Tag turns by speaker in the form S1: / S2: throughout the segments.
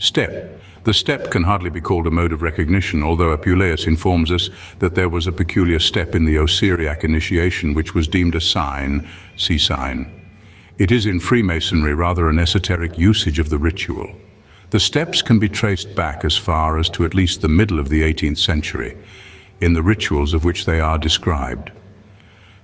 S1: Step. The step can hardly be called a mode of recognition, although Apuleius informs us that there was a peculiar step in the Osiriac initiation which was deemed a sign, see sign. It is in Freemasonry rather an esoteric usage of the ritual. The steps can be traced back as far as to at least the middle of the 18th century, in the rituals of which they are described.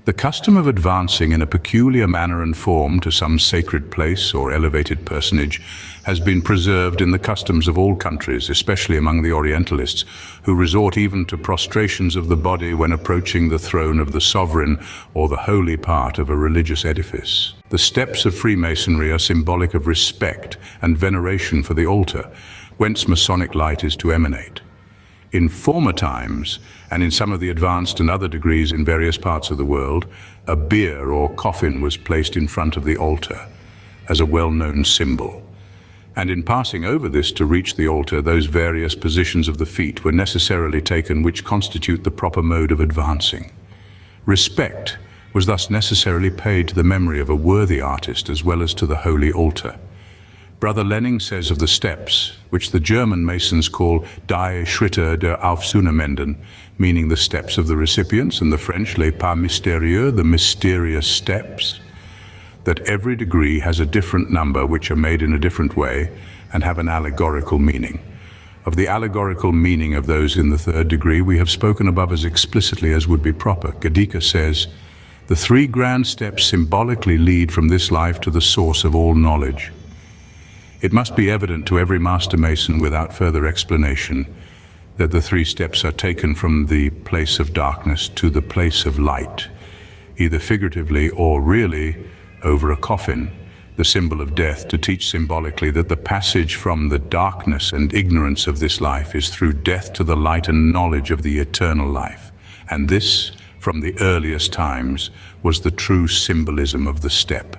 S1: The custom of advancing in a peculiar manner and form to some sacred place or elevated personage has been preserved in the customs of all countries, especially among the Orientalists, who resort even to prostrations of the body when approaching the throne of the sovereign or the holy part of a religious edifice. The steps of Freemasonry are symbolic of respect and veneration for the altar, whence Masonic light is to emanate. In former times, and in some of the advanced and other degrees in various parts of the world, a bier or coffin was placed in front of the altar as a well-known symbol. And in passing over this to reach the altar, those various positions of the feet were necessarily taken which constitute the proper mode of advancing. Respect was thus necessarily paid to the memory of a worthy artist as well as to the holy altar. Brother Lenning says of the steps, which the German Masons call Die Schritte der Aufzunehmen, meaning the steps of the recipients, and the French les pas mystérieux, the mysterious steps, that every degree has a different number which are made in a different way and have an allegorical meaning. Of the allegorical meaning of those in the third degree we have spoken above as explicitly as would be proper. Gadika says, the three grand steps symbolically lead from this life to the source of all knowledge. It must be evident to every Master Mason without further explanation that the three steps are taken from the place of darkness to the place of light, either figuratively or really over a coffin, the symbol of death, to teach symbolically that the passage from the darkness and ignorance of this life is through death to the light and knowledge of the eternal life. And this, from the earliest times, was the true symbolism of the step.